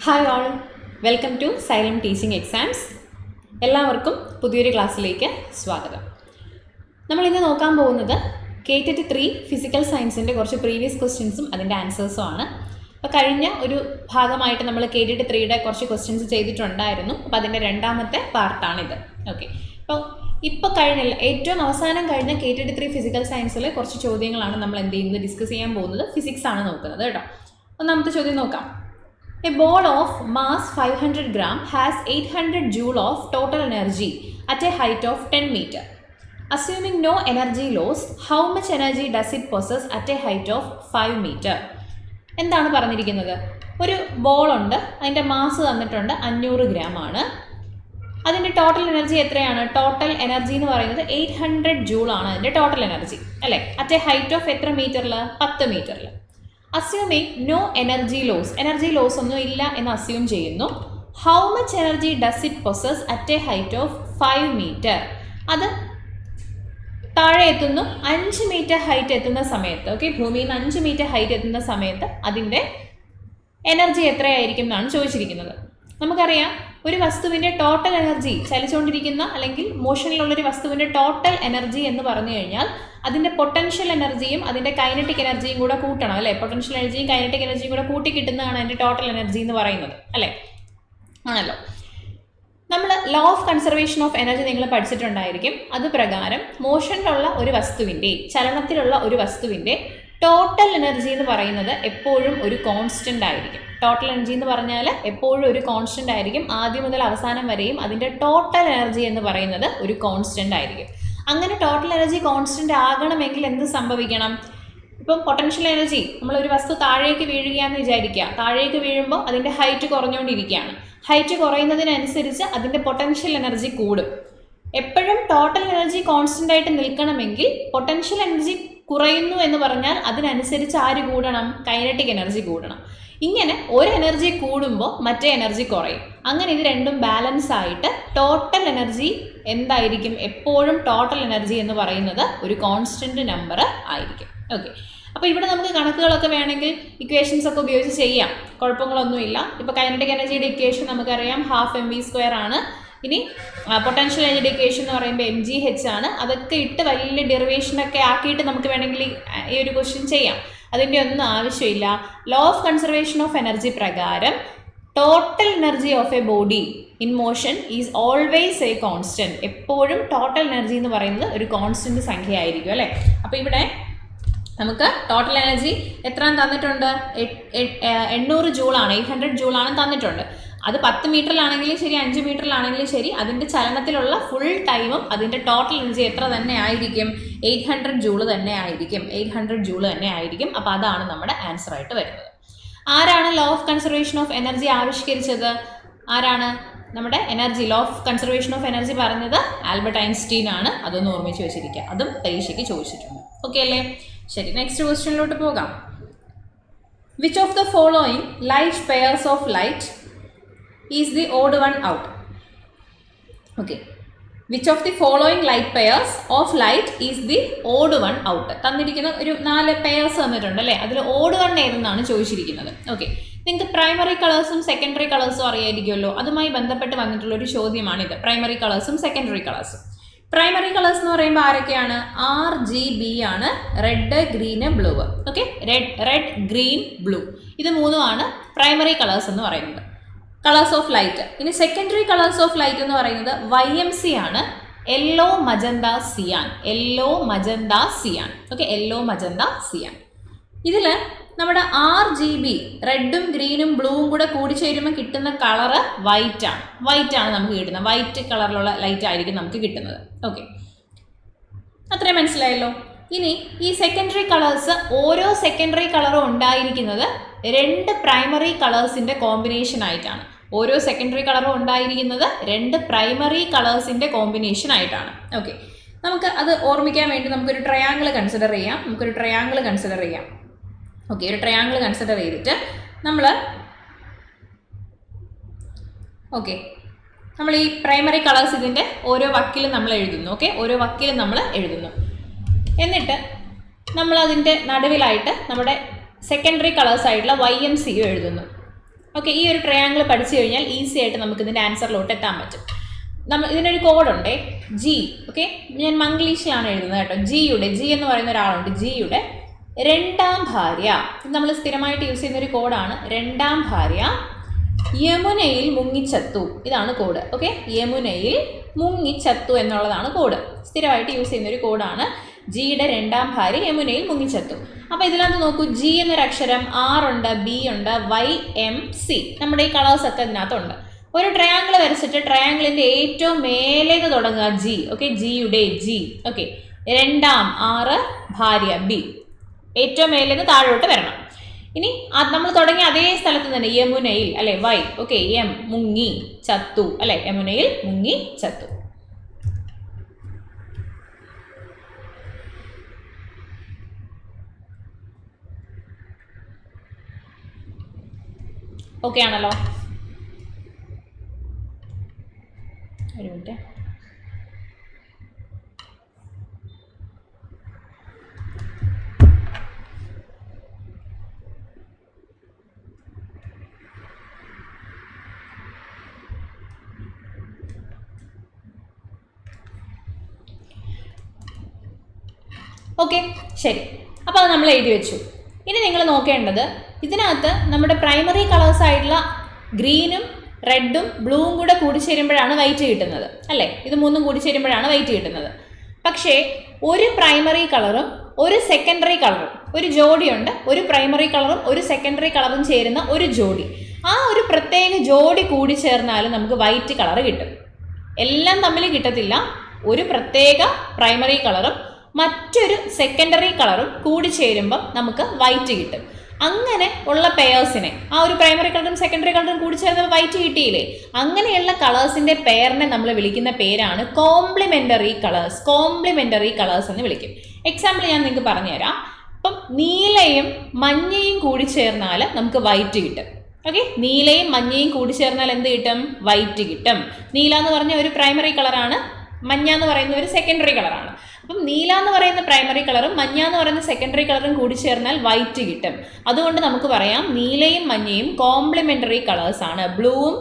Hi all, welcome to Xylem teaching exams. എല്ലാവർക്കും പുതിയൊരു ക്ലാസ്സിലേക്ക് സ്വാഗതം. നമ്മളിന്ന് നോക്കാൻ പോകുന്നത് KTET 3 ഫിസിക്കൽ സയൻസിൻ്റെ കുറച്ച് പ്രീവിയസ് ക്വസ്റ്റ്യൻസും അതിൻ്റെ ആൻസേഴ്സും ആണ്. അപ്പോൾ കഴിഞ്ഞ ഒരു ഭാഗമായിട്ട് നമ്മൾ KTET 3യുടെ കുറച്ച് ക്വസ്റ്റ്യൻസ് ചെയ്തിട്ടുണ്ടായിരുന്നു. അപ്പോൾ അതിൻ്റെ രണ്ടാമത്തെ പാർട്ടാണിത്. ഓക്കെ, ഇപ്പോൾ കഴിഞ്ഞില്ല, ഏറ്റവും അവസാനം കഴിഞ്ഞ KTET 3 ഫിസിക്കൽ സയൻസിലെ കുറച്ച് ചോദ്യങ്ങളാണ് നമ്മൾ എന്ത് ചെയ്യുന്നത്, ഡിസ്കസ് ചെയ്യാൻ പോകുന്നത്. ഫിസിക്സ് ആണ് നോക്കുന്നത് കേട്ടോ. ഒന്നാമത്തെ ചോദ്യം നോക്കാം. A ball of mass 500 gram has 800 joule of total energy at a height of 10 meter. Assuming no energy loss, how much energy does it possess at a height of 5 meter? എന്താണ് പറഞ്ഞിരിക്കുന്നത്? ഒരു ball ഉണ്ട്, അതിൻ്റെ mass തന്നിട്ടുണ്ട് 500 gram ആണ്. അതിൻ്റെ total energy എത്രയാണ്? Total energy എന്ന് പറയുന്നത് 800 ജൂൾ ആണ് അതിൻ്റെ ടോട്ടൽ എനർജി, അല്ലേ? അറ്റ് എ ഹൈറ്റ് ഓഫ് എത്ര മീറ്ററിൽ? 10 മീറ്ററിൽ. Assuming no energy loss, energy loss ഒന്നും ഇല്ല എന്ന് അസ്യൂം ചെയ്യുന്നു. How much energy does it possess at a height of 5 metre? അത് താഴെ എത്തുന്നു, 5 മീറ്റർ ഹൈറ്റ് എത്തുന്ന സമയത്ത്, ഓക്കെ, ഭൂമിയിൽ നിന്ന് 5 മീറ്റർ ഹൈറ്റ് എത്തുന്ന സമയത്ത് അതിൻ്റെ എനർജി എത്രയായിരിക്കും എന്നാണ് ചോദിച്ചിരിക്കുന്നത്. നമുക്കറിയാം, ഒരു വസ്തുവിൻ്റെ ടോട്ടൽ എനർജി, ചലിച്ചുകൊണ്ടിരിക്കുന്ന അല്ലെങ്കിൽ മോഷനിലുള്ളൊരു വസ്തുവിൻ്റെ ടോട്ടൽ എനർജി എന്ന് പറഞ്ഞു കഴിഞ്ഞാൽ അതിൻ്റെ പൊട്ടൻഷ്യൽ എനർജിയും അതിൻ്റെ കൈനറ്റിക് എനർജിയും കൂടെ കൂട്ടണം, അല്ലേ? പൊട്ടൻഷ്യൽ എനർജിയും കൈനറ്റിക് എനർജിയും കൂടെ കൂട്ടി കിട്ടുന്നതാണ് അതിൻ്റെ ടോട്ടൽ എനർജി എന്ന് പറയുന്നത്, അല്ലേ? ആണല്ലോ. നമ്മൾ law of conservation of energy നിങ്ങൾ പഠിച്ചിട്ടുണ്ടായിരിക്കും. അത് പ്രകാരം മോഷനിലുള്ള ഒരു വസ്തുവിൻ്റെ, ചലനത്തിലുള്ള ഒരു വസ്തുവിൻ്റെ ടോട്ടൽ എനർജി എന്ന് പറയുന്നത് എപ്പോഴും ഒരു കോൺസ്റ്റൻ്റ് ആയിരിക്കും. ടോട്ടൽ എനർജി എന്ന് പറഞ്ഞാൽ എപ്പോഴും ഒരു കോൺസ്റ്റൻ്റ് ആയിരിക്കും. ആദ്യം മുതൽ അവസാനം വരെയും അതിൻ്റെ ടോട്ടൽ എനർജി എന്ന് പറയുന്നത് ഒരു കോൺസ്റ്റൻ്റ് ആയിരിക്കും. അങ്ങനെ ടോട്ടൽ എനർജി കോൺസ്റ്റൻ്റ് ആകണമെങ്കിൽ എന്ത് സംഭവിക്കണം? ഇപ്പം പൊട്ടൻഷ്യൽ എനർജി, നമ്മളൊരു വസ്തു താഴേക്ക് വീഴുകയാണെന്ന് വിചാരിക്കുക. താഴേക്ക് വീഴുമ്പോൾ അതിൻ്റെ ഹൈറ്റ് കുറഞ്ഞുകൊണ്ടിരിക്കുകയാണ്. ഹൈറ്റ് കുറയുന്നതിനനുസരിച്ച് അതിൻ്റെ പൊട്ടൻഷ്യൽ എനർജി കൂടും. എപ്പോഴും ടോട്ടൽ എനർജി കോൺസ്റ്റൻ്റ് ആയിട്ട് നിൽക്കണമെങ്കിൽ പൊട്ടൻഷ്യൽ എനർജി കുറയുന്നു എന്ന് പറഞ്ഞാൽ അതിനനുസരിച്ച് ആര് കൂടണം? കൈനറ്റിക് എനർജി കൂടണം. ഇങ്ങനെ ഒരു എനർജി കൂടുമ്പോൾ മറ്റേ എനർജി കുറയും. അങ്ങനെ ഇത് രണ്ടും ബാലൻസ് ആയിട്ട് ടോട്ടൽ എനർജി എന്തായിരിക്കും? എപ്പോഴും ടോട്ടൽ എനർജി എന്ന് പറയുന്നത് ഒരു കോൺസ്റ്റന്റ് നമ്പർ ആയിരിക്കും. ഓക്കെ, അപ്പോൾ ഇവിടെ നമുക്ക് കണക്കുകളൊക്കെ വേണമെങ്കിൽ ഇക്വേഷൻസ് ഒക്കെ ഉപയോഗിച്ച് ചെയ്യാം, കുഴപ്പങ്ങളൊന്നുമില്ല. ഇപ്പോൾ കൈനറ്റിക് എനർജിയുടെ ഇക്വേഷൻ നമുക്കറിയാം, 12 mv² ആണ്. ഇനി പൊട്ടൻഷ്യൽ എനർജിയുടെ ഇക്വേഷൻ എന്ന് പറയുമ്പോൾ mgh ആണ്. അതൊക്കെ ഇട്ട് വലിയ ഡെറിവേഷനൊക്കെ ആക്കിയിട്ട് നമുക്ക് വേണമെങ്കിൽ ഈ ഒരു ക്വസ്റ്റ്യൻ ചെയ്യാം. അതിൻ്റെ ഒന്നും ആവശ്യമില്ല. Law of conservation of energy പ്രകാരം total energy of a body in motion is always a constant. എപ്പോഴും ടോട്ടൽ എനർജി എന്ന് പറയുന്നത് ഒരു കോൺസ്റ്റൻറ്റ് സംഖ്യ ആയിരിക്കും, അല്ലേ? അപ്പോൾ ഇവിടെ നമുക്ക് ടോട്ടൽ എനർജി എത്ര തന്നിട്ടുണ്ട്? 800 ജൂളാണ്, 800 ജൂളാണ് തന്നിട്ടുണ്ട്. അത് 10 മീറ്ററിലാണെങ്കിലും ശരി, 5 മീറ്ററിലാണെങ്കിലും ശരി, അതിൻ്റെ ചലനത്തിലുള്ള ഫുൾ ടൈമും അതിൻ്റെ ടോട്ടൽ എനർജി എത്ര തന്നെ ആയിരിക്കും? 800 ജൂള് തന്നെ ആയിരിക്കും. 800 ജൂള് തന്നെ ആയിരിക്കും. അപ്പോൾ അതാണ് നമ്മുടെ ആൻസർ ആയിട്ട് വരുന്നത്. ആരാണ് law of conservation of energy ആവിഷ്കരിച്ചത്? ആരാണ്? നമ്മുടെ energy, law of conservation of energy പറഞ്ഞത് ആൽബർട്ട് ഐൻസ്റ്റീൻ ആണ്. അതൊന്ന് ഓർമ്മിച്ച് വെച്ചിരിക്കുക. അതും പരീക്ഷയ്ക്ക് ചോദിച്ചിട്ടുണ്ട്. ഓക്കെ അല്ലേ? ശരി, നെക്സ്റ്റ് ക്വസ്റ്റ്യനിലോട്ട് പോകാം. Which of the following light pairs of light is the odd one out? Okay, which of the following light pairs of light is the odd one out? തന്നിരിക്കുന്ന ഒരു 4 പെയർസ് തന്നിട്ടുണ്ട്, അല്ലേ? അതിൽ ഓഡ് വൺ ഏതെന്നാണ് ചോദിച്ചിരിക്കുന്നത്. Okay, നിങ്ങൾക്ക് primary കളേഴ്സും secondary കളേഴ്സും അറിയായിരിക്കുമല്ലോ. അതുമായി ബന്ധപ്പെട്ട് വന്നിട്ടുള്ള ഒരു ചോദ്യമാണിത്. പ്രൈമറി കളേഴ്സും സെക്കൻഡറി കളേഴ്സും. പ്രൈമറി കളേഴ്സ് എന്ന് പറയുമ്പോൾ ആരൊക്കെയാണ്? RGB ആണ്, red, green, blue. Okay, red, green, blue, ഇത് മൂന്നുമാണ് പ്രൈമറി കളേഴ്സ് എന്ന് പറയുന്നത്, കളേഴ്സ് ഓഫ് ലൈറ്റ്. ഇനി സെക്കൻഡറി കളേഴ്സ് ഓഫ് ലൈറ്റ് എന്ന് പറയുന്നത് YMC ആണ്, യെല്ലോ, മജന്ത, സിയാൻ. യെല്ലോ, മജന്ത, സിയാൻ. ഓക്കെ, യെല്ലോ, മജന്ത, സിയാൻ. ഇതിൽ നമ്മുടെ RGB, റെഡും ഗ്രീനും ബ്ലൂവും കൂടെ കൂടി ചേരുമ്പോൾ കിട്ടുന്ന കളറ് വൈറ്റ് ആണ്. വൈറ്റ് ആണ് നമുക്ക് കിട്ടുന്നത്. വൈറ്റ് കളറിലുള്ള ലൈറ്റ് ആയിരിക്കും നമുക്ക് കിട്ടുന്നത്. ഓക്കെ, അത്രയും മനസ്സിലായല്ലോ. ഇനി ഈ സെക്കൻഡറി കളേഴ്സ്, ഓരോ സെക്കൻഡറി കളറും ഉണ്ടായിരിക്കുന്നത് 2 പ്രൈമറി കളേഴ്സിൻ്റെ കോമ്പിനേഷൻ ആയിട്ടാണ്. ഓരോ സെക്കൻഡറി കളറും ഉണ്ടായിരിക്കുന്നത് 2 പ്രൈമറി കളേഴ്സിൻ്റെ കോമ്പിനേഷൻ ആയിട്ടാണ്. ഓക്കെ, നമുക്ക് അത് ഓർമ്മിക്കാൻ വേണ്ടി നമുക്കൊരു ട്രയാങ്കിൾ കൺസിഡർ ചെയ്യാം. ഓക്കെ, ഒരു ട്രയാങ്കിൾ കൺസിഡർ ചെയ്തിട്ട് നമ്മൾ ഈ പ്രൈമറി കളേഴ്സ് ഇതിൻ്റെ ഓരോ വക്കിലും നമ്മൾ എഴുതുന്നു. ഓക്കെ, ഓരോ വക്കിലും നമ്മൾ എഴുതുന്നു. എന്നിട്ട് നമ്മൾ അതിൻ്റെ നടുവിലായിട്ട് നമ്മുടെ സെക്കൻഡറി കളേഴ്സ് ആയിട്ടുള്ള YMC എഴുതുന്നു. ഓക്കെ, ഈ ഒരു ട്രയാങ്കിൾ പഠിച്ചു കഴിഞ്ഞാൽ ഈസി ആയിട്ട് നമുക്ക് ഇതിൻ്റെ ആൻസറിലോട്ട് എത്താൻ പറ്റും. ഇതിനൊരു കോഡുണ്ടേ, ജി. ഓക്കെ, ഞാൻ മംഗ്ലീഷിലാണ് എഴുതുന്നത് കേട്ടോ. ജി എന്ന് പറയുന്ന ഒരാളുണ്ട്, ജിയുടെ രണ്ടാം ഭാര്യ. ഇത് നമ്മൾ സ്ഥിരമായിട്ട് യൂസ് ചെയ്യുന്ന ഒരു കോഡാണ്. രണ്ടാം ഭാര്യ യമുനയിൽ മുങ്ങിച്ചത്തു, ഇതാണ് കോഡ്. ഓക്കെ, യമുനയിൽ മുങ്ങിച്ചത്തു എന്നുള്ളതാണ് കോഡ്. സ്ഥിരമായിട്ട് യൂസ് ചെയ്യുന്ന ഒരു കോഡാണ്. ജിയുടെ രണ്ടാം ഭാര്യ യമുനയിൽ മുങ്ങിച്ചത്തു. അപ്പോൾ ഇതിനകത്ത് നോക്കൂ, ജി എന്നൊരു അക്ഷരം, ആർ ഉണ്ട്, ബി ഉണ്ട്, വൈ, എം, സി. നമ്മുടെ ഈ കളേഴ്സ് ഒക്കെ ഇതിനകത്തുണ്ട്. ഒരു ട്രയാങ്കിൾ വരച്ചിട്ട് ട്രയാങ്കിളിന്റെ ഏറ്റവും മേലേക്ക് തുടങ്ങുക ജി. ഓക്കെ, ജിയുടെ ജി. ഓക്കെ, രണ്ടാം ആറ്, ഭാര്യ ബി. ഏറ്റവും മേലേന്ന് താഴോട്ട് വരണം. ഇനി നമ്മൾ തുടങ്ങിയ അതേ സ്ഥലത്ത് തന്നെ യമുനയിൽ അല്ലെ, വൈ. ഓക്കെ, എം, മുങ്ങി ചത്തു അല്ലെ, യമുനയിൽ മുങ്ങി ചത്തു. ഓക്കെ ആണല്ലോ? ഒരു മിനിറ്റ്. ഓക്കെ, ശരി. അപ്പോൾ അത് നമ്മൾ എഴുതി വെച്ചു. ഇനി നിങ്ങൾ നോക്കേണ്ടത്, ഇതിനകത്ത് നമ്മുടെ പ്രൈമറി കളേഴ്സ് ആയിട്ടുള്ള ഗ്രീനും റെഡും ബ്ലൂവും കൂടെ കൂടിച്ചേരുമ്പോഴാണ് വൈറ്റ് കിട്ടുന്നത് അല്ലേ? ഇത് മൂന്നും കൂടിച്ചേരുമ്പോഴാണ് വൈറ്റ് കിട്ടുന്നത്. പക്ഷേ ഒരു പ്രൈമറി കളറും ഒരു സെക്കൻഡറി കളറും, ഒരു ജോഡിയുണ്ട്. ഒരു പ്രൈമറി കളറും ഒരു സെക്കൻഡറി കളറും ചേരുന്ന ഒരു ജോഡി. ആ ഒരു പ്രത്യേക ജോഡി കൂടിച്ചേർന്നാലും നമുക്ക് വൈറ്റ് കളർ കിട്ടും. എല്ലാം തമ്മിൽ കിട്ടത്തില്ല. ഒരു പ്രത്യേക പ്രൈമറി കളറും മറ്റൊരു സെക്കൻഡറി കളറും കൂടി ചേരുമ്പം നമുക്ക് വൈറ്റ് കിട്ടും. അങ്ങനെ ഉള്ള പെയേഴ്സിനെ, ആ ഒരു പ്രൈമറി കളറും സെക്കൻഡറി കളറും കൂടി ചേർന്ന് വൈറ്റ് കിട്ടിയില്ലേ, അങ്ങനെയുള്ള കളേഴ്സിന്റെ പെയറിനെ നമ്മൾ വിളിക്കുന്ന പേരാണ് കോംപ്ലിമെന്ററി കളേഴ്സ്. കോംപ്ലിമെന്ററി കളേഴ്സ് എന്ന് വിളിക്കും. എക്സാമ്പിൾ ഞാൻ നിങ്ങൾക്ക് പറഞ്ഞുതരാം. അപ്പം നീലയും മഞ്ഞയും കൂടി ചേർന്നാൽ നമുക്ക് വൈറ്റ് കിട്ടും. ഓക്കെ, നീലയും മഞ്ഞയും കൂടി ചേർന്നാൽ എന്ത് കിട്ടും? വൈറ്റ് കിട്ടും. നീല എന്ന് പറഞ്ഞ ഒരു പ്രൈമറി കളറാണ്, മഞ്ഞ എന്ന് പറയുന്ന ഒരു സെക്കൻഡറി കളറാണ്. അപ്പം നീല എന്ന് പറയുന്ന പ്രൈമറി കളറും മഞ്ഞ എന്ന് പറയുന്ന സെക്കൻഡറി കളറും കൂടി ചേർന്നാൽ വൈറ്റ് കിട്ടും. അതുകൊണ്ട് നമുക്ക് പറയാം നീലയും മഞ്ഞയും കോംപ്ലിമെന്ററി കളേഴ്സ് ആണ്. ബ്ലൂവും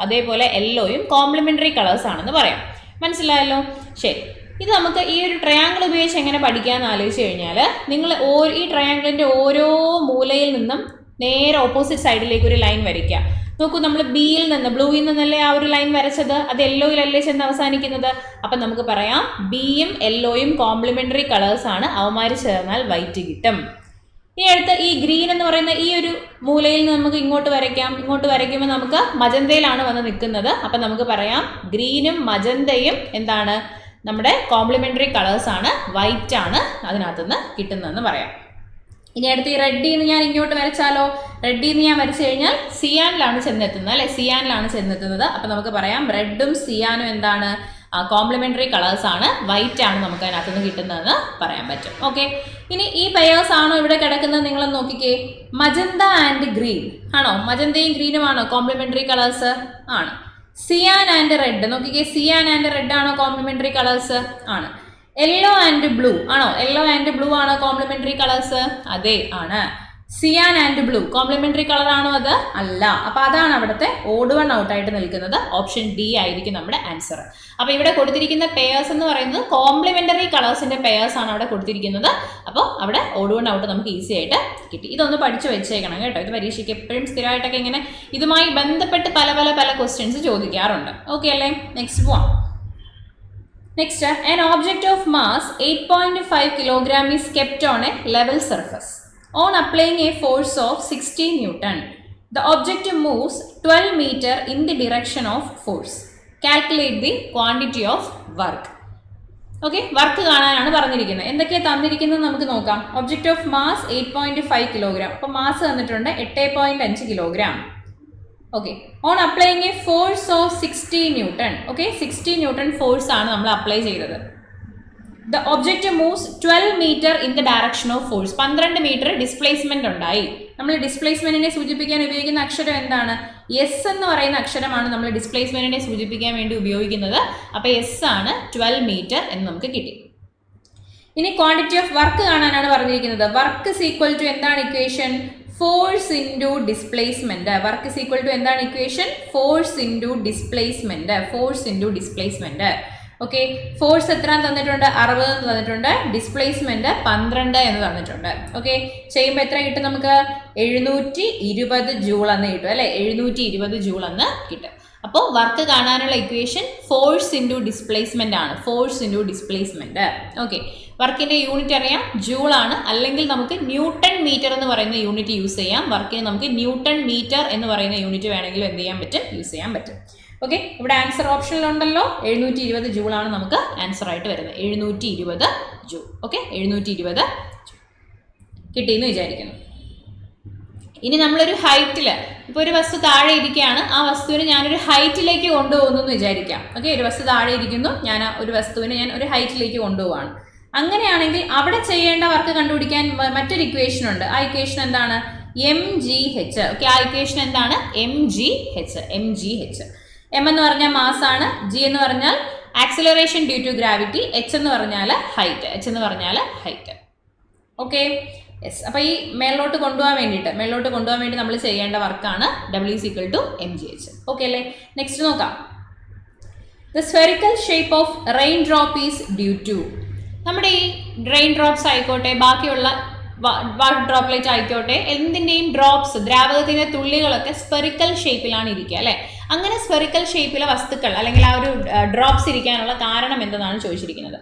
അതേപോലെ യെല്ലോയും കോംപ്ലിമെന്ററി കളേഴ്സ് ആണെന്ന് പറയാം. മനസ്സിലായല്ലോ? ശരി. ഇത് നമുക്ക് ഈ ഒരു ട്രയാങ്കിൾ ഉപയോഗിച്ച് എങ്ങനെ പഠിക്കാമെന്ന് ആലോചിച്ച് കഴിഞ്ഞാൽ, നിങ്ങൾ ഈ ട്രയാങ്കിളിൻ്റെ ഓരോ മൂലയിൽ നിന്നും നേരെ ഓപ്പോസിറ്റ് സൈഡിലേക്ക് ഒരു ലൈൻ വരയ്ക്കുക. നോക്കൂ, നമ്മൾ ബിയിൽ നിന്ന്, ബ്ലൂയിൽ നിന്നല്ലേ ആ ഒരു ലൈൻ വരച്ചത്, അത് യെല്ലോയിലല്ലേ ചെന്ന് അവസാനിക്കുന്നത്. അപ്പം നമുക്ക് പറയാം ബിയും യെല്ലോയും കോംപ്ലിമെന്ററി കളേഴ്സ് ആണ്, അവന്മാർ ചേർന്നാൽ വൈറ്റ് കിട്ടും. ഇനി അടുത്ത് ഈ ഗ്രീൻ എന്ന് പറയുന്ന ഈ ഒരു മൂലയിൽ നിന്ന് നമുക്ക് ഇങ്ങോട്ട് വരയ്ക്കാം. ഇങ്ങോട്ട് വരയ്ക്കുമ്പോൾ നമുക്ക് മജന്തയിലാണ് വന്ന് നിൽക്കുന്നത്. അപ്പം നമുക്ക് പറയാം ഗ്രീനും മജന്തയും എന്താണ്? നമ്മുടെ കോംപ്ലിമെന്ററി കളേഴ്സ് ആണ്, വൈറ്റ് ആണ് അതിനകത്തുനിന്ന് കിട്ടുന്നതെന്ന് പറയാം. ഇനി അടുത്ത് ഈ റെഡിൽ നിന്ന് ഞാൻ ഇങ്ങോട്ട് വരച്ചാലോ? റെഡിൽ നിന്ന് ഞാൻ വരച്ചു കഴിഞ്ഞാൽ സിയാനിലാണ് ചെന്നെത്തുന്നത് അല്ലെ, സിയാനിലാണ് ചെന്നെത്തുന്നത്. അപ്പം നമുക്ക് പറയാം റെഡും സിയാനും എന്താണ്? കോംപ്ലിമെന്ററി കളേഴ്സ് ആണ്, വൈറ്റ് ആണ് നമുക്ക് അതിനകത്ത് നിന്ന് കിട്ടുന്നതെന്ന് പറയാൻ പറ്റും. ഓക്കെ, ഇനി ഈ പെയേഴ്സ് ആണോ ഇവിടെ കിടക്കുന്നത്? നിങ്ങൾ നോക്കിക്കേ, മജന്ത ആൻഡ് ഗ്രീൻ ആണോ? മജന്തയും ഗ്രീനും ആണോ കോംപ്ലിമെന്ററി കളേഴ്സ്? ആണ്. സിയാൻ ആൻഡ് റെഡ് നോക്കിക്കേ, സിയാൻ ആൻഡ് റെഡ് ആണോ കോംപ്ലിമെന്ററി കളേഴ്സ്? ആണ്. യെല്ലോ ആൻഡ് ബ്ലൂ ആണോ? യെല്ലോ ആൻഡ് ബ്ലൂ ആണോ കോംപ്ലിമെന്ററി കളേഴ്സ്? അതെ, ആണ്. സിയാൻ ആൻഡ് ബ്ലൂ കോംപ്ലിമെന്ററി കളർ ആണോ? അത് അല്ല. അപ്പൊ അതാണ് അവിടുത്തെ ഓഡ് വൺ ഔട്ട് ആയിട്ട് നിൽക്കുന്നത്. ഓപ്ഷൻ ഡി ആയിരിക്കും നമ്മുടെ ആൻസർ. അപ്പൊ ഇവിടെ കൊടുത്തിരിക്കുന്ന പെയേഴ്സ് എന്ന് പറയുന്നത് കോംപ്ലിമെന്ററി കളേഴ്സിന്റെ പെയേഴ്സ് ആണ് അവിടെ കൊടുത്തിരിക്കുന്നത്. അപ്പോൾ അവിടെ ഓഡ് വൺ ഔട്ട് നമുക്ക് ഈസി ആയിട്ട് കിട്ടി. ഇതൊന്ന് പഠിച്ചു വെച്ചേക്കണം കേട്ടോ. ഇത് പരീക്ഷയ്ക്ക് എപ്പോഴും സ്ഥിരമായിട്ടൊക്കെ ഇങ്ങനെ ഇതുമായി ബന്ധപ്പെട്ട് പല പല പല ക്വസ്റ്റ്യൻസ് ചോദിക്കാറുണ്ട്. ഓക്കെ അല്ലേ? നെക്സ്റ്റ് പോവാം. Next, an object of mass 8.5 kg is kept on a level surface. On applying a force of 60 Newton, the object moves 12 meter in the direction of force. Calculate the quantity of work. Okay, work കാണാനാണ് പറഞ്ഞിരിക്കുന്നത്. എന്തൊക്കെയാണ് തന്നിരിക്കുന്നത് നമുക്ക് നോക്കാം. Object of mass 8.5 kg. അപ്പോൾ mass തന്നിട്ടുണ്ട് 8.5 kg. Okay, on applying a force of 60 newton. Okay, 60 newton force ആണ് നമ്മൾ അപ്ലൈ ചെയ്തത്. The object moves 12 metre in the direction of force. 12 metre displacement ഉണ്ടായി. നമ്മൾ ഡിസ്പ്ലേസ്മെന്റിനെ സൂചിപ്പിക്കാൻ ഉപയോഗിക്കുന്ന അക്ഷരം എന്താണ്? എസ് എന്ന് പറയുന്ന അക്ഷരമാണ് നമ്മൾ ഡിസ്പ്ലേസ്മെന്റിനെ സൂചിപ്പിക്കാൻ വേണ്ടി ഉപയോഗിക്കുന്നത്. അപ്പോൾ എസ് ആണ് 12 മീറ്റർ എന്ന് നമുക്ക് കിട്ടി. ഇനി ക്വാണ്ടിറ്റി ഓഫ് വർക്ക് കാണാനാണ് പറഞ്ഞിരിക്കുന്നത്. വർക്ക് ഈസ് ഈക്വൽ ടു എന്താണ് equation? Force into displacement. Work is equal to എന്താണ് equation? Force into displacement. Force into displacement. Okay, force എത്ര തന്നിട്ടുണ്ട്? 60 എന്ന് തന്നിട്ടുണ്ട്. ഡിസ്പ്ലേസ്മെന്റ് 12 എന്ന് തന്നിട്ടുണ്ട്. ഓക്കെ, ചെയ്യുമ്പോൾ എത്ര കിട്ടും നമുക്ക്? 720 ജൂൾ എന്ന് കിട്ടും അല്ലേ? 720 ജൂൾ എന്ന് കിട്ടും. അപ്പോൾ വർക്ക് കാണാനുള്ള ഇക്വേഷൻ ഫോഴ്സ് ഇൻറ്റു ഡിസ്പ്ലേസ്മെന്റ് ആണ്. Force into displacement. ഓക്കെ, വർക്കിന്റെ യൂണിറ്റ് അറിയാം, ജൂൾ ആണ്. അല്ലെങ്കിൽ നമുക്ക് ന്യൂട്ടൺ മീറ്റർ എന്ന് പറയുന്ന യൂണിറ്റ് യൂസ് ചെയ്യാം. വർക്കിന് നമുക്ക് ന്യൂട്ടൺ മീറ്റർ എന്ന് പറയുന്ന യൂണിറ്റ് വേണമെങ്കിലും എന്ത് ചെയ്യാൻ പറ്റും? യൂസ് ചെയ്യാൻ പറ്റും. ഓക്കെ, ഇവിടെ ആൻസർ ഓപ്ഷനിലുണ്ടല്ലോ 720 ജൂൾ ആണ് നമുക്ക് ആൻസർ ആയിട്ട് വരുന്നത്. 720 ജൂൾ. ഓക്കെ, 720 കിട്ടിയെന്ന് വിചാരിക്കുന്നു. ഇനി നമ്മളൊരു ഹൈറ്റിൽ, ഇപ്പോൾ ഒരു വസ്തു താഴെ ഇരിക്കുകയാണ്, ആ വസ്തുവിനെ ഞാനൊരു ഹൈറ്റിലേക്ക് കൊണ്ടുപോകുന്നു എന്ന് വിചാരിക്കാം. ഓക്കെ, ഒരു വസ്തു താഴെ ഇരിക്കുന്നു, ഞാൻ ഒരു വസ്തുവിനെ ഞാൻ ഒരു ഹൈറ്റിലേക്ക് കൊണ്ടുപോവാണ്. അങ്ങനെയാണെങ്കിൽ അവിടെ ചെയ്യേണ്ട വർക്ക് കണ്ടുപിടിക്കാൻ മറ്റൊരു ഇക്വേഷൻ ഉണ്ട്. ആ ഇക്വേഷൻ എന്താണ്? mgh. ഓക്കെ, ആ ഇക്വേഷൻ എന്താണ്? mgh. m എന്ന് പറഞ്ഞാൽ മാസ് ആണ്, g എന്ന് പറഞ്ഞാൽ acceleration due to gravity, h എന്ന് പറഞ്ഞാൽ ഹൈറ്റ്. Okay, yes. അപ്പോൾ ഈ മേലോട്ട് കൊണ്ടുപോകാൻ വേണ്ടി നമ്മൾ ചെയ്യേണ്ട വർക്കാണ് W = mgh. ഓക്കെ അല്ലേ? നെക്സ്റ്റ് നോക്കാം. The spherical shape of rain drop is due to. നമ്മുടെ ഈ റെയിൻ ഡ്രോപ്സ് ആയിക്കോട്ടെ, ബാക്കിയുള്ള വാട്ടർ ഡ്രോപ്ലെറ്റ് ആയിക്കോട്ടെ, എന്തിൻ്റെയും ഡ്രോപ്സ്, ദ്രാവകത്തിൻ്റെ തുള്ളികളൊക്കെ സ്ഫെറിക്കൽ ഷേപ്പിലാണ് ഇരിക്കുക അല്ലേ? അങ്ങനെ സ്ഫെറിക്കൽ ഷേപ്പിലെ വസ്തുക്കൾ അല്ലെങ്കിൽ ആ ഒരു ഡ്രോപ്സ് ഇരിക്കാനുള്ള കാരണം എന്തെന്നാണ് ചോദിച്ചിരിക്കുന്നത്.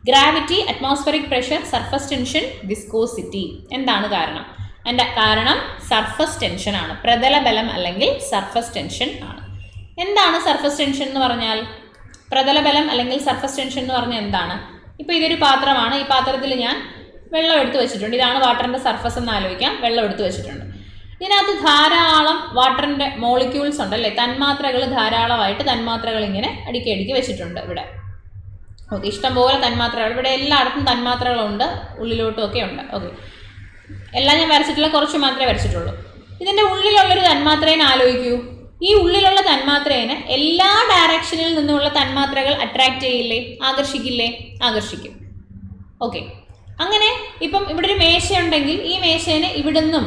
Gravity, atmospheric pressure, surface tension, viscosity. എന്താണ് കാരണം? എൻ്റെ കാരണം സർഫസ് ടെൻഷൻ ആണ്. പ്രതലബലം അല്ലെങ്കിൽ സർഫസ് ടെൻഷൻ ആണ്. എന്താണ് സർഫസ് ടെൻഷൻ എന്ന് പറഞ്ഞാൽ? പ്രതലബലം അല്ലെങ്കിൽ സർഫസ് ടെൻഷൻ എന്ന് പറഞ്ഞാൽ എന്താണ്? ഇപ്പോൾ ഇതൊരു പാത്രമാണ്. ഈ പാത്രത്തിൽ ഞാൻ വെള്ളം എടുത്ത് വെച്ചിട്ടുണ്ട്. ഇതാണ് വാട്ടറിൻ്റെ സർഫസ് എന്ന് ആലോചിക്കാം. വെള്ളം എടുത്ത് വെച്ചിട്ടുണ്ട്. ഇതിനകത്ത് ധാരാളം വാട്ടറിൻ്റെ മോളിക്യൂൾസ് ഉണ്ട് അല്ലേ? തന്മാത്രകൾ, ധാരാളമായിട്ട് തന്മാത്രകൾ ഇങ്ങനെ അടുക്കി വെച്ചിട്ടുണ്ട് ഇവിടെ. ഓക്കെ, ഇഷ്ടംപോലെ തന്മാത്രകൾ. ഇവിടെ എല്ലായിടത്തും തന്മാത്രകളുണ്ട്, ഉള്ളിലോട്ടും ഒക്കെ ഉണ്ട്. ഓക്കെ, എല്ലാം ഞാൻ വരച്ചിട്ടില്ല, കുറച്ച് മാത്രമേ വരച്ചിട്ടുള്ളൂ. ഇതിൻ്റെ ഉള്ളിലുള്ളൊരു തന്മാത്രേനെ ആലോചിക്കൂ. ഈ ഉള്ളിലുള്ള തന്മാത്രേനെ എല്ലാ ഡയറക്ഷനിൽ നിന്നുമുള്ള തന്മാത്രകൾ അട്രാക്ട് ചെയ്യില്ലേ? ആകർഷിക്കും. ഓക്കെ, അങ്ങനെ ഇപ്പം ഇവിടെ ഒരു മേശയുണ്ടെങ്കിൽ ഈ മേശേനെ ഇവിടുന്നും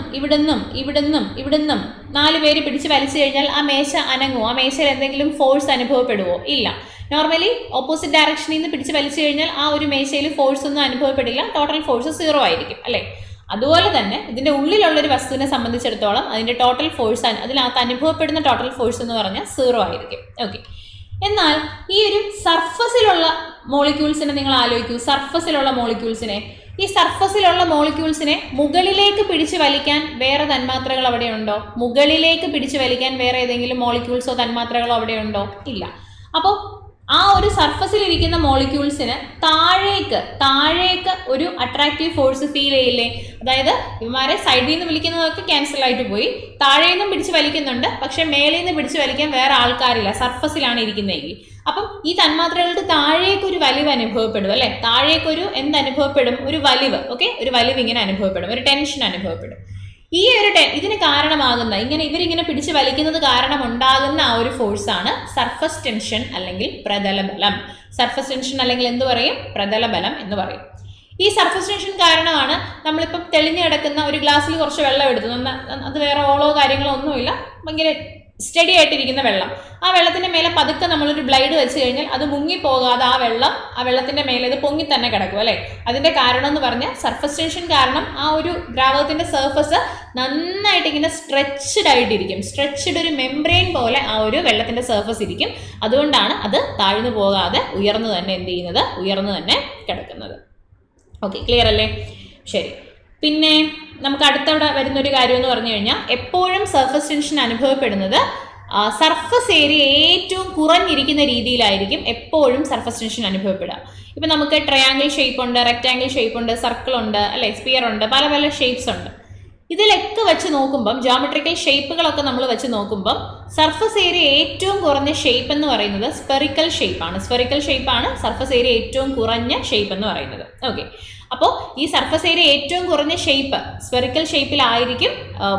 4 പേര് പിടിച്ച് വലിച്ചു കഴിഞ്ഞാൽ ആ മേശ അനങ്ങുമോ? ആ മേശയിൽ എന്തെങ്കിലും ഫോഴ്സ് അനുഭവപ്പെടുമോ? ഇല്ല. നോർമലി ഓപ്പോസിറ്റ് ഡയറക്ഷനിൽ നിന്ന് പിടിച്ച് വലിച്ചു കഴിഞ്ഞാൽ ആ ഒരു മേശയിൽ ഫോഴ്സ് ഒന്നും അനുഭവപ്പെടില്ല. ടോട്ടൽ ഫോഴ്സ് 0 ആയിരിക്കും അല്ലേ? അതുപോലെ തന്നെ ഇതിൻ്റെ ഉള്ളിലുള്ളൊരു വസ്തുവിനെ സംബന്ധിച്ചിടത്തോളം അതിൻ്റെ ടോട്ടൽ ഫോഴ്സ്, അതിനകത്ത് അനുഭവപ്പെടുന്ന ടോട്ടൽ ഫോഴ്സ് എന്ന് പറഞ്ഞാൽ 0 ആയിരിക്കും. ഓക്കെ, എന്നാൽ ഈ ഒരു സർഫസിലുള്ള മോളിക്യൂൾസിനെ നിങ്ങൾ ആലോചിക്കൂ. ഈ സർഫസിലുള്ള മോളിക്യൂൾസിനെ മുകളിലേക്ക് പിടിച്ച് വലിക്കാൻ വേറെ തന്മാത്രകൾ അവിടെ ഉണ്ടോ? മുകളിലേക്ക് പിടിച്ച് വലിക്കാൻ വേറെ ഏതെങ്കിലും മോളിക്യൂൾസോ തന്മാത്രകളോ അവിടെ ഉണ്ടോ? ഇല്ല. അപ്പോൾ ആ ഒരു സർഫസിലിരിക്കുന്ന മോളിക്യൂൾസിന് താഴേക്ക് ഒരു അട്രാക്റ്റീവ് ഫോഴ്സ് ഫീൽ ചെയ്യില്ലേ? അതായത് ഇവന്മാരെ സൈഡിൽ നിന്ന് വിളിക്കുന്നതൊക്കെ ക്യാൻസൽ ആയിട്ട് പോയി, താഴെ നിന്നും പിടിച്ച് വലിക്കുന്നുണ്ട്, പക്ഷെ മേളിൽ നിന്ന് പിടിച്ച് വലിക്കാൻ വേറെ ആൾക്കാരില്ല, സർഫസിലാണ് ഇരിക്കുന്നതെങ്കിൽ. അപ്പം ഈ തന്മാത്രകൾക്ക് താഴേക്കൊരു വലിവ് അനുഭവപ്പെടും അല്ലേ? താഴേക്കൊരു അനുഭവപ്പെടും? ഒരു വലിവ്. ഓക്കെ, ഒരു വലിവ് ഇങ്ങനെ അനുഭവപ്പെടും, ഒരു ടെൻഷൻ അനുഭവപ്പെടും. ഈ ഒരു ഇതിന് കാരണമാകുന്ന, ഇവരിങ്ങനെ പിടിച്ച് വലിക്കുന്നത് കാരണം ഉണ്ടാകുന്ന ആ ഒരു ഫോഴ്സാണ് സർഫസ് ടെൻഷൻ അല്ലെങ്കിൽ പ്രതലബലം. സർഫസ് ടെൻഷൻ അല്ലെങ്കിൽ എന്ത് പറയും? പ്രതലബലം എന്ന് പറയും. ഈ സർഫസ് ടെൻഷൻ കാരണമാണ് നമ്മളിപ്പം തെളിഞ്ഞു കിടക്കുന്ന ഒരു ഗ്ലാസ്സിൽ കുറച്ച് വെള്ളം എടുത്തു, അത് വേറെ ഓളോ കാര്യങ്ങളോ ഒന്നുമില്ല, ഭയങ്കര സ്റ്റഡി ആയിട്ടിരിക്കുന്ന വെള്ളം. ആ വെള്ളത്തിൻ്റെ മേലെ പതുക്കെ നമ്മളൊരു ബ്ലൈഡ് വെച്ച് കഴിഞ്ഞാൽ അത് മുങ്ങിപ്പോകാതെ ആ വെള്ളത്തിൻ്റെ മേലെ ഇത് പൊങ്ങി തന്നെ കിടക്കും അല്ലേ? അതിൻ്റെ കാരണം എന്ന് പറഞ്ഞാൽ സർഫസ് ടെൻഷൻ കാരണം ആ ഒരു ദ്രാവകത്തിൻ്റെ സർഫസ് നന്നായിട്ട് ഇങ്ങനെ സ്ട്രെച്ച്ഡ് ആയിട്ടിരിക്കും. സ്ട്രെച്ച്ഡ് ഒരു മെംബ്രെയിൻ പോലെ ആ ഒരു വെള്ളത്തിൻ്റെ സർഫസ് ഇരിക്കും. അതുകൊണ്ടാണ് അത് താഴ്ന്നു പോകാതെ ഉയർന്നു തന്നെ കിടക്കുന്നത്. ഓക്കെ, ക്ലിയർ അല്ലേ? ശരി. പിന്നെ നമുക്ക് അടുത്തവിടെ വരുന്നൊരു കാര്യം എന്ന് പറഞ്ഞു കഴിഞ്ഞാൽ എപ്പോഴും സർഫസ് ടെൻഷൻ അനുഭവപ്പെടുന്നത് സർഫസ് ഏരിയ ഏറ്റവും കുറഞ്ഞിരിക്കുന്ന രീതിയിലായിരിക്കും എപ്പോഴും സർഫസ് ടെൻഷൻ അനുഭവപ്പെടുക. ഇപ്പം നമുക്ക് ട്രയാങ്കിൾ ഷേപ്പ് ഉണ്ട്, റെക്റ്റാങ്കിൾ ഷേപ്പ് ഉണ്ട്, സർക്കിൾ ഉണ്ട് അല്ലെ, സ്പിയർ ഉണ്ട്, പല ഷേപ്സ് ഉണ്ട്. ഇതിലൊക്കെ വെച്ച് നോക്കുമ്പം, ജോമെട്രിക്കൽ ഷേപ്പുകളൊക്കെ നമ്മൾ വെച്ച് നോക്കുമ്പം സർഫസ് ഏരിയ ഏറ്റവും കുറഞ്ഞ ഷേപ്പ് എന്ന് പറയുന്നത് സ്ഫെറിക്കൽ ഷേപ്പാണ്. സർഫസ് ഏരിയ ഏറ്റവും കുറഞ്ഞ ഷേപ്പ് എന്ന് പറയുന്നത്. ഓക്കെ, അപ്പോൾ ഈ സർഫസ് ഏരിയ ഏറ്റവും കുറഞ്ഞ ഷേപ്പ് സ്ഫെറിക്കൽ ഷേപ്പിലായിരിക്കും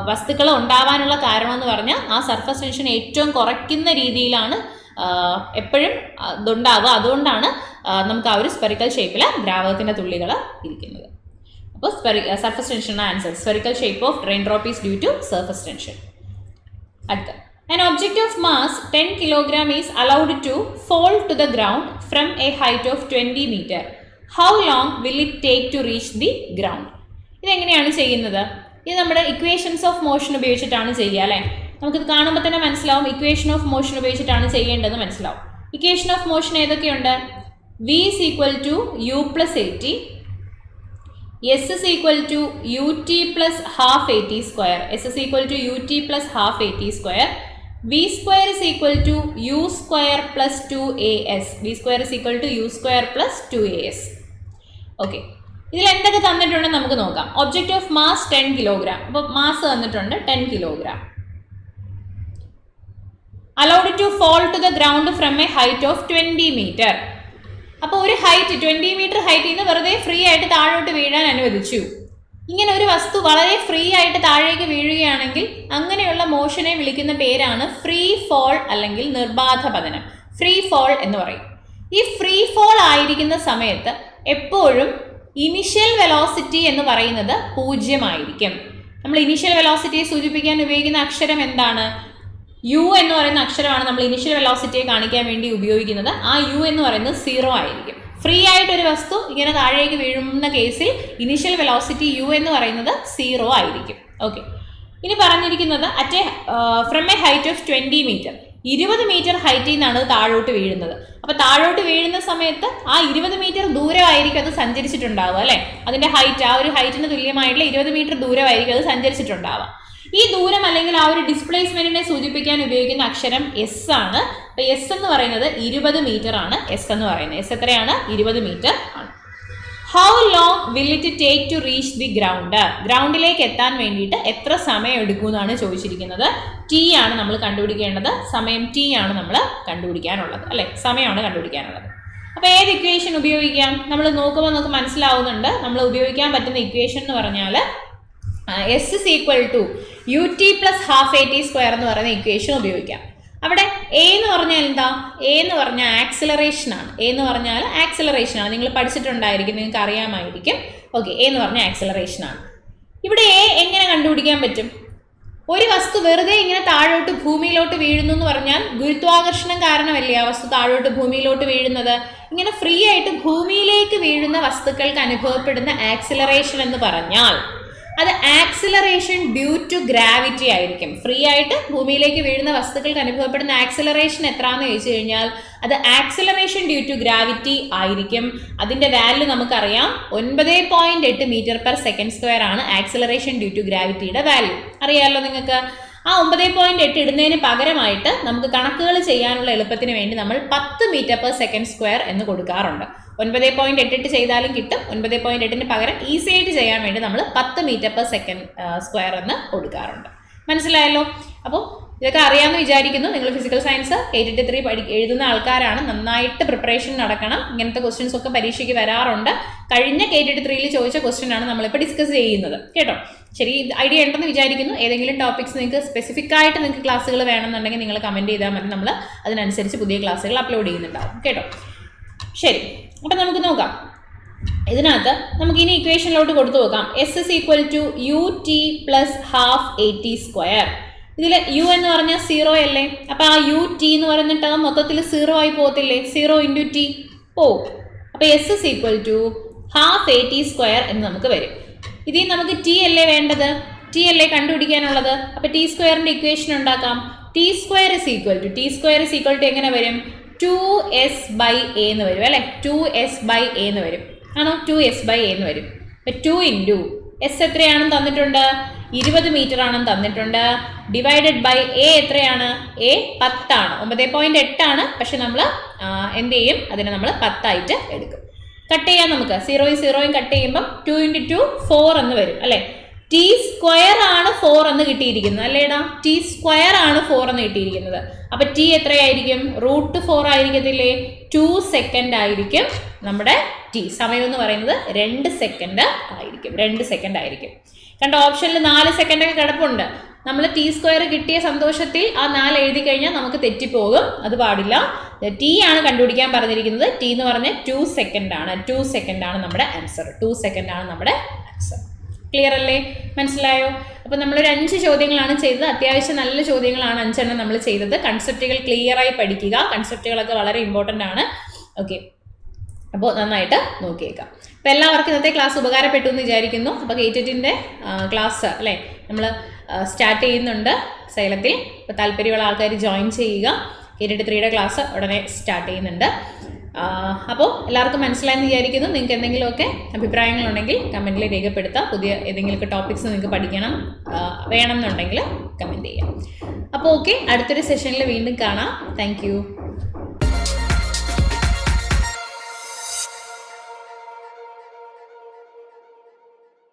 വസ്തുക്കൾ ഉണ്ടാവാനുള്ള കാരണം എന്ന് പറഞ്ഞാൽ ആ സർഫസ് ടെൻഷൻ ഏറ്റവും കുറയ്ക്കുന്ന രീതിയിലാണ് എപ്പോഴും ഇതുണ്ടാവുക. അതുകൊണ്ടാണ് നമുക്ക് ആ ഒരു സ്ഫെറിക്കൽ ഷേപ്പിൽ ദ്രാവകത്തിൻ്റെ തുള്ളികൾ ഇരിക്കുന്നത്. അപ്പോൾ surface tension answer. Spherical shape of rain drop is due to surface tension. അടുത്ത, an object of mass 10 kg is allowed to fall to the ground from a height of 20 meter. How long will it take to reach the ground? ഇതെങ്ങനെയാണ് ചെയ്യുന്നത്? ഇത് നമ്മുടെ equations of motion ഉപയോഗിച്ചിട്ടാണ് ചെയ്യുക അല്ലേ? നമുക്കിത് കാണുമ്പോൾ തന്നെ മനസ്സിലാവും ഇക്വേഷൻ ഓഫ് മോഷൻ ഉപയോഗിച്ചിട്ടാണ് ചെയ്യേണ്ടതെന്ന് മനസ്സിലാവും. ഇക്വേഷൻ ഓഫ് മോഷൻ ഏതൊക്കെയുണ്ട്? v is equal to u plus at, s is equal to ut plus half at square, s is equal to ut plus half at square, v square is equal to u square plus 2as, v square is equal to u square plus 2as. Okay, ഇതിൽ എന്തൊക്കെ തന്നിട്ടുണ്ടെന്ന് നമുക്ക് നോക്കാം. Object of mass 10 kilogram. അപ്പോൾ mass തന്നിട്ടുണ്ട് 10 kilogram. Allowed to fall to the ground from a height of 20 metre. അപ്പോൾ ഒരു height 20 metre ഹൈറ്റിൽ നിന്ന് വെറുതെ ഫ്രീ ആയിട്ട് താഴോട്ട് വീഴാൻ അനുവദിച്ചു. ഇങ്ങനെ ഒരു വസ്തു വളരെ ഫ്രീ ആയിട്ട് താഴേക്ക് വീഴുകയാണെങ്കിൽ അങ്ങനെയുള്ള മോഷനെ വിളിക്കുന്ന പേരാണ് ഫ്രീ ഫോൾ അല്ലെങ്കിൽ നിർബാധ പതനം. ഫ്രീ ഫോൾ എന്ന് പറയും. ഈ ഫ്രീ ഫോൾ ആയിരിക്കുന്ന സമയത്ത് എപ്പോഴും ഇനിഷ്യൽ വെലോസിറ്റി എന്ന് പറയുന്നത് 0 ആയിരിക്കും. നമ്മൾ ഇനിഷ്യൽ വെലോസിറ്റിയെ സൂചിപ്പിക്കാൻ ഉപയോഗിക്കുന്ന അക്ഷരം എന്താണ്? യു എന്ന് പറയുന്ന അക്ഷരമാണ് നമ്മൾ ഇനിഷ്യൽ വെലോസിറ്റിയെ കാണിക്കാൻ വേണ്ടി ഉപയോഗിക്കുന്നത്. ആ യു എന്ന് പറയുന്നത് 0 ആയിരിക്കും. ഫ്രീ ആയിട്ട് ഒരു വസ്തു ഇങ്ങനെ താഴേക്ക് വീഴുന്ന കേസിൽ ഇനിഷ്യൽ വെലോസിറ്റി യു എന്ന് പറയുന്നത് 0 ആയിരിക്കും. ഓക്കെ, ഇനി പറഞ്ഞിരിക്കുന്നത് from a height of 20 metre. 20 metre ഹൈറ്റിൽ നിന്നാണ് താഴോട്ട് വീഴുന്നത്. അപ്പോൾ താഴോട്ട് വീഴുന്ന സമയത്ത് ആ 20 മീറ്റർ ദൂരമായിരിക്കും അത് സഞ്ചരിച്ചിട്ടുണ്ടാവുക അല്ലേ? അതിൻ്റെ ഹൈറ്റ്, ആ ഒരു ഹൈറ്റിന് തുല്യമായിട്ടുള്ള 20 മീറ്റർ ദൂരമായിരിക്കും അത് സഞ്ചരിച്ചിട്ടുണ്ടാവുക. ഈ ദൂരം അല്ലെങ്കിൽ ആ ഒരു ഡിസ്പ്ലേസ്മെന്റിനെ സൂചിപ്പിക്കാൻ ഉപയോഗിക്കുന്ന അക്ഷരം എസ് ആണ്. അപ്പോൾ എസ് എന്ന് പറയുന്നത് 20 മീറ്റർ ആണ്. എസ് എന്ന് പറയുന്നത് എസ് എത്രയാണ്? 20 മീറ്റർ ആണ്. How long will it take to reach the ground? ഗ്രൗണ്ടിലേക്ക് എത്താൻ വേണ്ടിയിട്ട് എത്ര സമയം എടുക്കുമെന്നാണ് ചോദിച്ചിരിക്കുന്നത്. ടി ആണ് നമ്മൾ കണ്ടുപിടിക്കേണ്ടത്. സമയം ടി ആണ് നമ്മൾ കണ്ടുപിടിക്കാനുള്ളത് അല്ലെ? സമയമാണ് കണ്ടുപിടിക്കാനുള്ളത്. അപ്പോൾ ഏത് ഇക്വേഷൻ ഉപയോഗിക്കാം? നമ്മൾ നോക്കുമ്പോൾ നമുക്ക് മനസ്സിലാവുന്നുണ്ട്. നമ്മൾ ഉപയോഗിക്കാൻ പറ്റുന്ന ഇക്വേഷൻ എന്ന് പറഞ്ഞാൽ s is equal to u t plus half a t square എന്ന് പറയുന്ന ഇക്വേഷൻ ഉപയോഗിക്കാം. അവിടെ എ എന്ന് പറഞ്ഞാൽ എന്താ? എ എന്ന് പറഞ്ഞാൽ ആക്സിലറേഷൻ ആണ്. എ എന്ന് പറഞ്ഞാൽ ആക്സിലറേഷൻ ആണ്. നിങ്ങൾ പഠിച്ചിട്ടുണ്ടായിരിക്കും, നിങ്ങൾക്ക് അറിയാമായിരിക്കും. ഓക്കെ, എ എന്ന് പറഞ്ഞാൽ ആക്സിലറേഷൻ ആണ്. ഇവിടെ എ എങ്ങനെ കണ്ടുപിടിക്കാൻ പറ്റും? ഒരു വസ്തു വെറുതെ ഇങ്ങനെ താഴോട്ട് ഭൂമിയിലോട്ട് വീഴുന്നു എന്ന് പറഞ്ഞാൽ ഗുരുത്വാകർഷണം കാരണമല്ലേ ആ വസ്തു താഴോട്ട് ഭൂമിയിലോട്ട് വീഴുന്നത്? ഇങ്ങനെ ഫ്രീ ആയിട്ട് ഭൂമിയിലേക്ക് വീഴുന്ന വസ്തുക്കൾക്ക് അനുഭവപ്പെടുന്ന ആക്സിലറേഷൻ എന്ന് പറഞ്ഞാൽ അത് ആക്സിലറേഷൻ ഡ്യൂ ടു ഗ്രാവിറ്റി ആയിരിക്കും. ഫ്രീ ആയിട്ട് ഭൂമിയിലേക്ക് വീഴുന്ന വസ്തുക്കൾക്ക് അനുഭവപ്പെടുന്ന ആക്സിലറേഷൻ എത്രയാണെന്ന് ചോദിച്ചു കഴിഞ്ഞാൽ അത് ആക്സിലറേഷൻ ഡ്യൂ ടു ഗ്രാവിറ്റി ആയിരിക്കും. അതിൻ്റെ വാല്യൂ നമുക്കറിയാം, 9.8 മീറ്റർ പെർ സെക്കൻഡ് സ്ക്വയർ ആണ് ആക്സിലറേഷൻ ഡ്യൂ ടു ഗ്രാവിറ്റിയുടെ വാല്യൂ. അറിയാമല്ലോ നിങ്ങൾക്ക്. ആ 9.8 ഇടുന്നതിന് പകരമായിട്ട് നമുക്ക് കണക്കുകൾ ചെയ്യാനുള്ള എളുപ്പത്തിന് വേണ്ടി നമ്മൾ 10 മീറ്റർ പെർ സെക്കൻഡ് സ്ക്വയർ എന്ന് കൊടുക്കാറുണ്ട്. 9.8 ചെയ്താലും കിട്ടും. 9.8 പകരം ഈസി ആയിട്ട് ചെയ്യാൻ വേണ്ടി നമ്മൾ 10 മീറ്റർ പെർ സെക്കൻഡ് സ്ക്വയർ എന്ന് കൊടുക്കാറുണ്ട്. മനസ്സിലായല്ലോ? അപ്പോൾ ഇതൊക്കെ അറിയാമെന്ന് വിചാരിക്കുന്നു. നിങ്ങൾ ഫിസിക്കൽ സയൻസ് KTT 3 എഴുതുന്ന ആൾക്കാരാണ്. നന്നായിട്ട് പ്രിപ്പറേഷൻ നടക്കണം. ഇങ്ങനത്തെ ക്വസ്റ്റ്യൻസ് ഒക്കെ പരീക്ഷയ്ക്ക് വരാറുണ്ട്. കഴിഞ്ഞ KTT 3 ചോദിച്ച ക്വസ്റ്റ്യൻ ആണ് നമ്മളിപ്പോൾ ഡിസ്കസ് ചെയ്യുന്നത്. കേട്ടോ? ശരി, ഐഡിയ ഉണ്ടെന്ന് വിചാരിക്കുന്നു. ഏതെങ്കിലും ടോപ്പിക്സ് നിങ്ങൾക്ക് സ്പെസിഫിക് ആയിട്ട് നിങ്ങൾക്ക് ക്ലാസ്സുകൾ വേണമെന്നുണ്ടെങ്കിൽ നിങ്ങൾ കമൻറ്റ് ചെയ്താൽ മതി. നമ്മൾ അതിനനുസരിച്ച് പുതിയ ക്ലാസ്സുകൾ അപ്ലോഡ് ചെയ്യുന്നുണ്ടാവും. കേട്ടോ? ശരി, അപ്പം നമുക്ക് നോക്കാം. ഇതിനകത്ത് നമുക്ക് ഇനി ഇക്വേഷനിലോട്ട് കൊടുത്തു നോക്കാം. S is equal to u t plus half a t square. ഇതിൽ യു എന്ന് പറഞ്ഞാൽ 0 അല്ലേ? അപ്പോൾ ആ യു ടി എന്ന് പറയുന്ന ടേം മൊത്തത്തിൽ 0 ആയി പോകത്തില്ലേ? 0 ഇൻറ്റു ടി പോവും. അപ്പോൾ s is equal to half a t square എന്ന് നമുക്ക് വരും. ഇതിൽ നമുക്ക് ടി അല്ലേ വേണ്ടത്? ടി അല്ലേ കണ്ടുപിടിക്കാനുള്ളത്? അപ്പോൾ ടി സ്ക്വയറിൻ്റെ ഇക്വേഷൻ ഉണ്ടാക്കാം. T square is equal to എങ്ങനെ വരും? 2s/a എന്ന് വരും അല്ലേ? 2s/a എന്ന് വരും. ആണോ? 2s/a എന്ന് വരും. അപ്പോൾ 2 ഇൻറ്റു എസ് എത്രയാണെന്ന് തന്നിട്ടുണ്ട്? 20 മീറ്റർ ആണെന്ന് തന്നിട്ടുണ്ട്. ഡിവൈഡഡ് ബൈ എ എത്രയാണ്? എ 10 ആണ്. 9.8 ആണ്. പക്ഷെ നമ്മൾ എന്ത് ചെയ്യും? അതിനെ നമ്മൾ 10 ആയിട്ട് എടുക്കും. കട്ട് ചെയ്യാം നമുക്ക്. 0 കട്ട് ചെയ്യുമ്പം 2 ഇൻറ്റു 2 4 എന്ന് വരും അല്ലേ? ടി സ്ക്വയർ ആണ് 4 എന്ന് കിട്ടിയിരിക്കുന്നത് അല്ലേടാ? ടി സ്ക്വയർ ആണ് 4 എന്ന് കിട്ടിയിരിക്കുന്നത്. അപ്പൊ ടി എത്രയായിരിക്കും? √4 ആയിരിക്കത്തില്ലേ? 2 സെക്കൻഡ് ആയിരിക്കും നമ്മുടെ ടി. സമയം എന്ന് പറയുന്നത് 2 സെക്കൻഡ് ആയിരിക്കും. കണ്ട, ഓപ്ഷനിൽ 4 സെക്കൻഡൊക്കെ കിടപ്പുണ്ട്. നമ്മൾ ടി സ്ക്വയർ കിട്ടിയ സന്തോഷത്തിൽ ആ 4 എഴുതി കഴിഞ്ഞാൽ നമുക്ക് തെറ്റിപ്പോകും. അത് പാടില്ല. ടി ആണ് കണ്ടുപിടിക്കാൻ പറഞ്ഞിരിക്കുന്നത്. ടി എന്ന് പറഞ്ഞാൽ 2 സെക്കൻഡ് ആണ്. 2 സെക്കൻഡ് ആണ് നമ്മുടെ ആൻസർ. 2 സെക്കൻഡ് ആണ് നമ്മുടെ ആൻസർ. ക്ലിയർ അല്ലേ? മനസ്സിലായോ? അപ്പോൾ നമ്മളൊരു 5 ചോദ്യങ്ങളാണ് ചെയ്തത്. അത്യാവശ്യം നല്ല ചോദ്യങ്ങളാണ് 5 എണ്ണം നമ്മൾ ചെയ്തത്. കൺസെപ്റ്റുകൾ ക്ലിയറായി പഠിക്കുക. കൺസെപ്റ്റുകളൊക്കെ വളരെ ഇമ്പോർട്ടൻ്റ് ആണ്. ഓക്കെ, അപ്പോൾ നന്നായിട്ട് നോക്കിയേക്കാം. അപ്പോൾ എല്ലാവർക്കും ഇന്നത്തെ ക്ലാസ് ഉപകാരപ്പെട്ടു എന്ന് വിചാരിക്കുന്നു. അപ്പോൾ കേറ്ററ്റിൻ്റെ ക്ലാസ് അല്ലേ നമ്മൾ സ്റ്റാർട്ട് ചെയ്യുന്നുണ്ട് സൈലത്തിൽ. അപ്പോൾ താല്പര്യമുള്ള ആൾക്കാർ ജോയിൻ ചെയ്യുക. കേറ്ററ്റ് 3യുടെ ക്ലാസ് ഉടനെ സ്റ്റാർട്ട് ചെയ്യുന്നുണ്ട്. അപ്പോൾ എല്ലാവർക്കും മനസ്സിലായെന്ന് വിചാരിക്കുന്നു. നിങ്ങൾക്ക് എന്തെങ്കിലുമൊക്കെ അഭിപ്രായങ്ങളുണ്ടെങ്കിൽ കമൻറ്റിൽ രേഖപ്പെടുത്താം. പുതിയ ഏതെങ്കിലുമൊക്കെ ടോപ്പിക്സ് നിങ്ങൾക്ക് പഠിക്കണം വേണം എന്നുണ്ടെങ്കിൽ കമൻറ്റ് ചെയ്യാം. അപ്പോൾ ഓക്കെ, അടുത്തൊരു സെഷനിൽ വീണ്ടും കാണാം. താങ്ക്